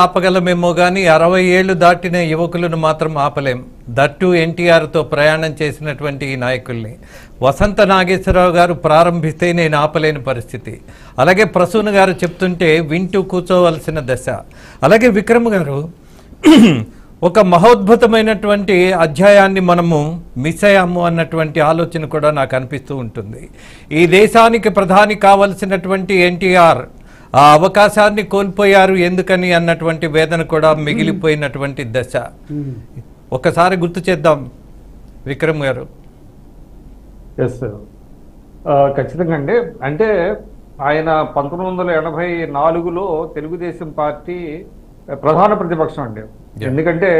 ఆపగలమేమో గాని 60 ఏళ్లు దాటిన యువకులను మాత్రం ఆపలేం. దట్టు ఎన్టీఆర్తో ప్రయాణం చేసినటువంటి ఈ నాయకుల్ని వసంత నాగేశ్వరరావు గారు ప్రారంభిస్తే నేను ఆపలేని పరిస్థితి. అలాగే ప్రసూన్ గారు చెప్తుంటే వింటూ కూర్చోవలసిన దశ. అలాగే విక్రమ్ గారు ఒక మహోద్భుతమైనటువంటి అధ్యాయాన్ని మనము మిస్ అయ్యాము అన్నటువంటి ఆలోచన కూడా నాకు అనిపిస్తూ ఉంటుంది. ఈ దేశానికి ప్రధాని కావలసినటువంటి ఎన్టీఆర్ ఆ అవకాశాన్ని కోల్పోయారు ఎందుకని అన్నటువంటి వేదన కూడా మిగిలిపోయినటువంటి దశ. ఒకసారి గుర్తు చేద్దాం విక్రమ్ గారు. ఎస్ ఖచ్చితంగా అండి. అంటే ఆయన 1984లో తెలుగుదేశం పార్టీ ప్రధాన ప్రతిపక్షం అండి. ఎందుకంటే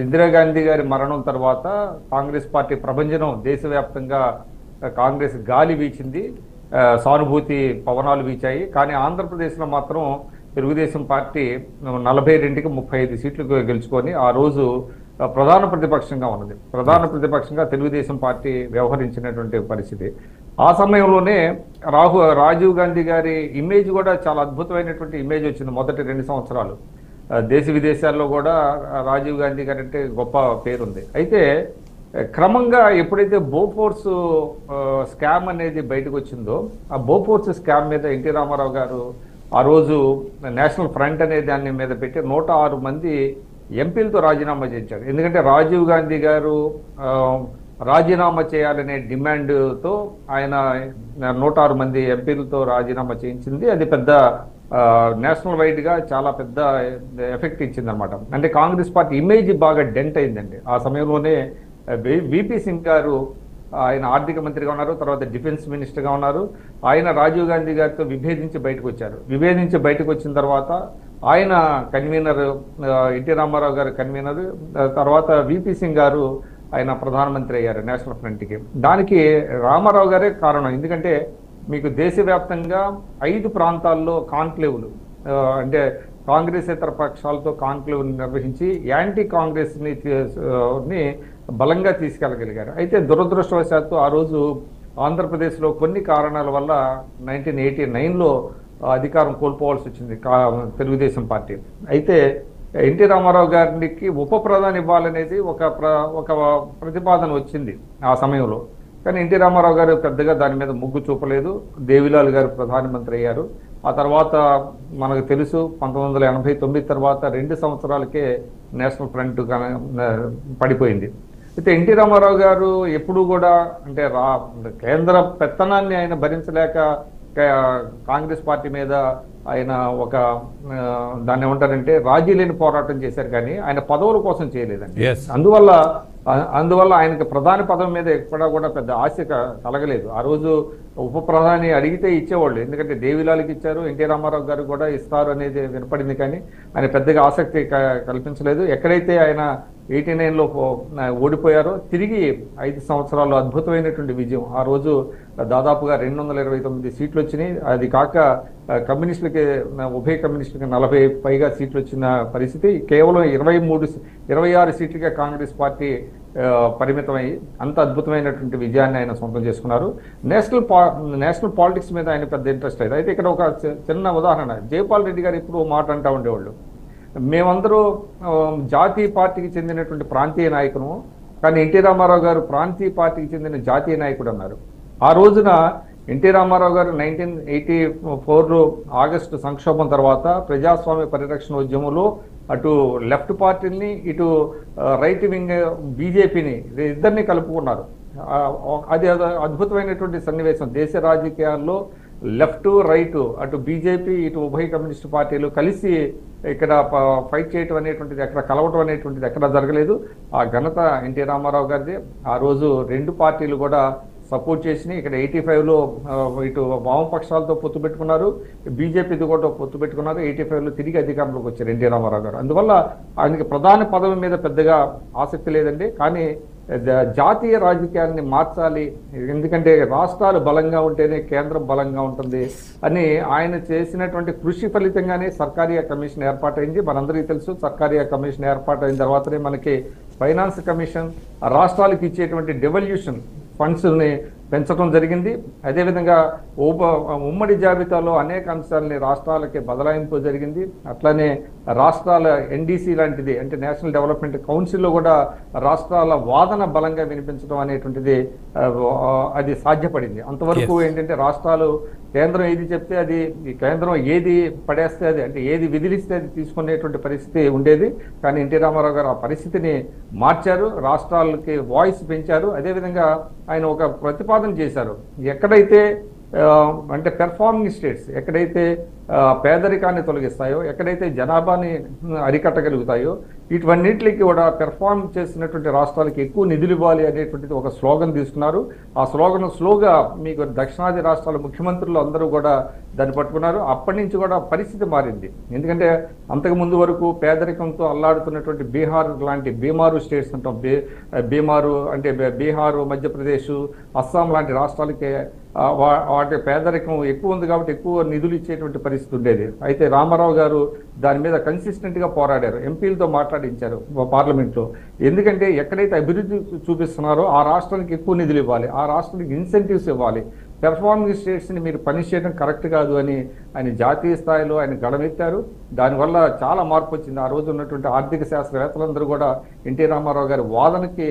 ఇందిరాగాంధీ గారి మరణం తర్వాత కాంగ్రెస్ పార్టీ ప్రభంజనం దేశవ్యాప్తంగా కాంగ్రెస్ గాలి వీచింది, సానుభూతి పవనాలు వీచాయి. కానీ ఆంధ్రప్రదేశ్లో మాత్రం తెలుగుదేశం పార్టీ 42కి 35 సీట్లు గెలుచుకొని ఆ రోజు ప్రధాన ప్రతిపక్షంగా ఉన్నది. ప్రధాన ప్రతిపక్షంగా తెలుగుదేశం పార్టీ వ్యవహరించినటువంటి పరిస్థితి. ఆ సమయంలోనే రాజీవ్ గాంధీ గారి ఇమేజ్ కూడా చాలా అద్భుతమైనటువంటి ఇమేజ్ వచ్చింది. మొదటి 2 సంవత్సరాలు దేశ విదేశాల్లో కూడా రాజీవ్ గాంధీ గారి అంటే గొప్ప పేరుంది. అయితే క్రమంగా ఎప్పుడైతే బోఫోర్స్ స్కామ్ అనేది బయటకు వచ్చిందో, ఆ బోఫోర్స్ స్కామ్ మీద ఎన్టీ రామారావు గారు ఆ రోజు నేషనల్ ఫ్రంట్ అనే దాని మీద పెట్టి 106 మంది ఎంపీలతో రాజీనామా చేయించారు. ఎందుకంటే రాజీవ్ గాంధీ గారు రాజీనామా చేయాలనే డిమాండ్తో ఆయన 106 మంది ఎంపీలతో రాజీనామా చేయించింది. అది పెద్ద నేషనల్ వైడ్గా చాలా పెద్ద ఎఫెక్ట్ ఇచ్చింది అనమాట. అంటే కాంగ్రెస్ పార్టీ ఇమేజ్ బాగా డెంట్ అయిందండి. ఆ సమయంలోనే విపి సింగ్ గారు ఆయన ఆర్థిక మంత్రిగా ఉన్నారు, తర్వాత డిఫెన్స్ మినిస్టర్గా ఉన్నారు. ఆయన రాజీవ్ గాంధీ గారితో విభేదించి బయటకు వచ్చారు. విభేదించి బయటకు వచ్చిన తర్వాత ఆయన కన్వీనర్, ఎన్టీ రామారావు గారు కన్వీనర్, తర్వాత విపి సింగ్ గారు ఆయన ప్రధానమంత్రి అయ్యారు నేషనల్ ఫ్రంట్కి. దానికి రామారావు గారే కారణం. ఎందుకంటే మీకు దేశవ్యాప్తంగా 5 ప్రాంతాల్లో కాన్క్లేవ్లు, అంటే కాంగ్రెస్ ఇతర పక్షాలతో కాన్క్లేవ్ నిర్వహించి యాంటీ కాంగ్రెస్ని బలంగా తీసుకెళ్ళగలిగారు. అయితే దురదృష్టవశాత్తు ఆ రోజు ఆంధ్రప్రదేశ్లో కొన్ని కారణాల వల్ల 1989లో అధికారం కోల్పోవాల్సి వచ్చింది తెలుగుదేశం పార్టీ. అయితే ఎన్టీ రామారావు గారికి ఉప ప్రధాని ఇవ్వాలనేది ఒక ప్రతిపాదన వచ్చింది ఆ సమయంలో. కానీ ఎన్టీ రామారావు గారు పెద్దగా దాని మీద మొగ్గు చూపలేదు. దేవిలాల్ గారు ప్రధానమంత్రి అయ్యారు. ఆ తర్వాత మనకు తెలుసు 1989 తర్వాత 2 సంవత్సరాలకే నేషనల్ ఫ్రంట్ పడిపోయింది. అయితే ఎన్టీ రామారావు గారు ఎప్పుడూ కూడా అంటే కేంద్ర పెత్తనాన్ని ఆయన భరించలేక కాంగ్రెస్ పార్టీ మీద ఆయన ఒక దాన్ని ఏమంటారంటే రాజీ లేని పోరాటం చేశారు, కానీ ఆయన పదవుల కోసం చేయలేదండి. అందువల్ల ఆయనకి ప్రధాని పదవి మీద ఎక్కడా కూడా పెద్ద ఆశ కలగలేదు. ఆ రోజు ఉప ప్రధాని అడిగితే ఇచ్చేవాళ్ళు, ఎందుకంటే దేవిలాల్కి ఇచ్చారు, ఎన్టీ రామారావు గారు కూడా ఇస్తారు అనేది వినపడింది, కానీ ఆయన పెద్దగా ఆసక్తి కల్పించలేదు. ఎక్కడైతే ఆయన 89లో ఓడిపోయారో తిరిగి 5 సంవత్సరాలు అద్భుతమైనటువంటి విజయం. ఆ రోజు దాదాపుగా 229 సీట్లు వచ్చినాయి. అది కాక కమ్యూనిస్టులకి, ఉభయ కమ్యూనిస్టులకి 40 పైగా సీట్లు వచ్చిన పరిస్థితి. కేవలం 26 సీట్లుగా కాంగ్రెస్ పార్టీ పరిమితమై అంత అద్భుతమైనటువంటి విజయాన్ని ఆయన సొంతం చేసుకున్నారు. నేషనల్ పాలిటిక్స్ మీద ఆయన పెద్ద ఇంట్రెస్ట్ లేదు. అయితే ఇక్కడ ఒక చిన్న ఉదాహరణ, జయపాల్ రెడ్డి గారు ఇప్పుడు మాట అంటూ ఉండేవాళ్ళు, మేమందరూ జాతీయ పార్టీకి చెందినటువంటి ప్రాంతీయ నాయకులు, కానీ ఎన్టీ రామారావు గారు ప్రాంతీయ పార్టీకి చెందిన జాతీయ నాయకుడు అన్నారు. ఆ రోజున ఎన్టీ రామారావు గారు 1984 ఆగస్టు సంక్షోభం తర్వాత ప్రజాస్వామ్య పరిరక్షణ ఉద్యమంలో అటు లెఫ్ట్ పార్టీని, ఇటు రైట్ వింగ్ బీజేపీని ఇద్దరిని కలుపుకున్నారు. అది అద్భుతమైనటువంటి సన్నివేశం. దేశ రాజకీయాల్లో లెఫ్ట్ రైట్, అటు బీజేపీ, ఇటు ఉభయ కమ్యూనిస్ట్ పార్టీలు కలిసి ఇక్కడ ఫైట్ చేయటం అనేటువంటిది, ఎక్కడ కలవటం అనేటువంటిది ఎక్కడ జరగలేదు. ఆ ఘనత ఎన్టీ రామారావు గారిది. ఆ రోజు 2 పార్టీలు కూడా సపోర్ట్ చేసినాయి. ఇక్కడ 85లో ఇటు వామపక్షాలతో పొత్తు పెట్టుకున్నారు, బీజేపీతో కూడా పొత్తు పెట్టుకున్నారు. 85లో తిరిగి అధికారంలోకి వచ్చారు ఎన్టీ రామారావు గారు. అందువల్ల ఆయనకి ప్రధాన పదవి మీద పెద్దగా ఆసక్తి లేదండి. కానీ జాతీయ రాజకీయాన్ని మార్చాలి, ఎందుకంటే రాష్ట్రాలు బలంగా ఉంటేనే కేంద్రం బలంగా ఉంటుంది అని ఆయన చేసినటువంటి కృషి ఫలితంగానే సర్కారియా కమిషన్ ఏర్పాటైంది. మనందరికీ తెలుసు, సర్కారియా కమిషన్ ఏర్పాటైన తర్వాతనే మనకి ఫైనాన్స్ కమిషన్ రాష్ట్రాలకు ఇచ్చేటువంటి డెవల్యూషన్ ఫండ్స్ని పెంచడం జరిగింది. అదేవిధంగా ఉమ్మడి జాబితాలో అనేక అంశాలని రాష్ట్రాలకి బదలాయింపు జరిగింది. అట్లానే రాష్ట్రాల ఎన్డీసీ లాంటిది అంటే నేషనల్ డెవలప్మెంట్ కౌన్సిల్లో కూడా రాష్ట్రాల వాదన బలంగా వినిపించడం అనేటువంటిది అది సాధ్యపడింది. అంతవరకు ఏంటంటే రాష్ట్రాలు కేంద్రం ఏది చెప్తే అది, కేంద్రం ఏది పడేస్తే అది, అంటే ఏది విధిలిస్తే అది తీసుకునేటువంటి పరిస్థితి ఉండేది. కానీ ఎన్టీ రామారావు గారు ఆ పరిస్థితిని మార్చారు, రాష్ట్రాలకి వాయిస్ పెంచారు. అదేవిధంగా ఆయన ఒక ప్రతిపాదన చేశారు, ఎక్కడైతే అంటే పెర్ఫార్మింగ్ స్టేట్స్ ఎక్కడైతే పేదరికాన్ని తొలగిస్తాయో, ఎక్కడైతే జనాభాని అరికట్టగలుగుతాయో, ఇటువన్నిటికి కూడా పెర్ఫార్మ్ చేసినటువంటి రాష్ట్రాలకి ఎక్కువ నిధులు ఇవ్వాలి అనేటువంటిది ఒక స్లోగన్ తీసుకున్నారు. ఆ స్లోగన్ స్లోగా మీకు దక్షిణాది రాష్ట్రాల ముఖ్యమంత్రులు అందరూ కూడా దాన్ని పట్టుకున్నారు. అప్పటి నుంచి కూడా పరిస్థితి మారింది. ఎందుకంటే అంతకుముందు వరకు పేదరికంతో అల్లాడుతున్నటువంటి బీహార్ లాంటి బీమారు స్టేట్స్ అంటాం, బీమారు అంటే బీహారు, మధ్యప్రదేశ్, అస్సాం లాంటి రాష్ట్రాలకి వాటి పేదరికం ఎక్కువ ఉంది కాబట్టి ఎక్కువ నిధులు ఇచ్చేటువంటి పరిస్థితి ఉండేది. అయితే రామారావు గారు దాని మీద కన్సిస్టెంట్గా పోరాడారు, ఎంపీలతో మాట్లాడించారు పార్లమెంట్లో. ఎందుకంటే ఎక్కడైతే అభివృద్ధి చూపిస్తున్నారో ఆ రాష్ట్రానికి ఎక్కువ నిధులు ఇవ్వాలి, ఆ రాష్ట్రానికి ఇన్సెంటివ్స్ ఇవ్వాలి. పెర్ఫార్మింగ్ స్టేట్స్ని మీరు పనిష్ చేయడం కరెక్ట్ కాదు అని ఆయన జాతీయ స్థాయిలో ఆయన గడమెత్తారు. దానివల్ల చాలా మార్పు వచ్చింది. ఆ రోజు ఉన్నటువంటి ఆర్థిక శాస్త్రవేత్తలందరూ కూడా ఎన్టీ రామారావు గారి వాదనకి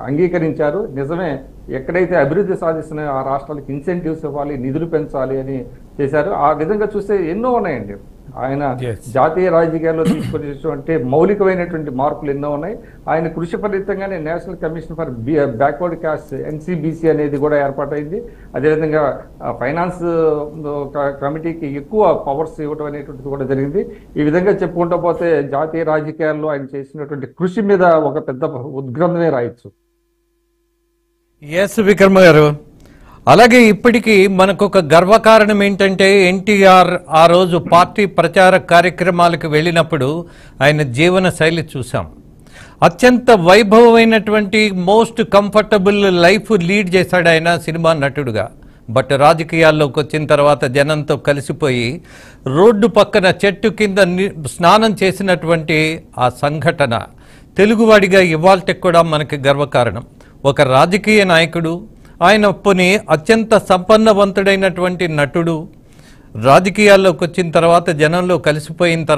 అంగీకరించారు. నిజమే, ఎక్కడైతే అభివృద్ధి సాధిస్తున్నాయో ఆ రాష్ట్రాలకు ఇన్సెంటివ్స్ ఇవ్వాలి, నిధులు పెంచాలి అని చేశారు. ఆ విధంగా చూస్తే ఎన్నో ఉన్నాయండి. ఆయన జాతీయ రాజకీయాల్లో తీసుకునేటువంటి మౌలికమైనటువంటి మార్పులు ఎన్నో ఉన్నాయి. ఆయన కృషి ఫలితంగానే national commission for backward caste NCBC అనేది కూడా ఏర్పాటైంది. అదేవిధంగా ఫైనాన్స్ కమిటీకి ఎక్కువ పవర్స్ ఇవ్వడం అనేటువంటిది కూడా జరిగింది. ఈ విధంగా చెప్పుకుంటూ పోతే జాతీయ రాజకీయాల్లో ఆయన చేసినటువంటి కృషి మీద ఒక పెద్ద ఉద్గ్రంథమే రాయొచ్చు. ఎస్ విక్రమ్ గారు, అలాగే ఇప్పటికీ మనకొక గర్వకారణం ఏంటంటే ఎన్టీఆర్ ఆ రోజు పార్టీ ప్రచార కార్యక్రమాలకు వెళ్ళినప్పుడు ఆయన జీవన శైలి చూసాం. అత్యంత వైభవమైనటువంటి మోస్ట్ కంఫర్టబుల్ లైఫ్ లీడ్ చేశాడు ఆయన సినిమా నటుడుగా. బట్ రాజకీయాల్లోకి వచ్చిన తర్వాత జనంతో కలిసిపోయి రోడ్డు పక్కన చెట్టు కింద స్నానం చేసినటువంటి ఆ సంఘటన తెలుగువాడిగా ఇవాల్టికి కూడా మనకి గర్వకారణం. ఒక రాజకీయ నాయకుడు, ఆయన పోనీ అత్యంత సంపన్నవంతుడైనటువంటి నటుడు, రాజకీయాల్లోకి వచ్చిన తర్వాత జనంలో కలిసిపోయిన తర్వాత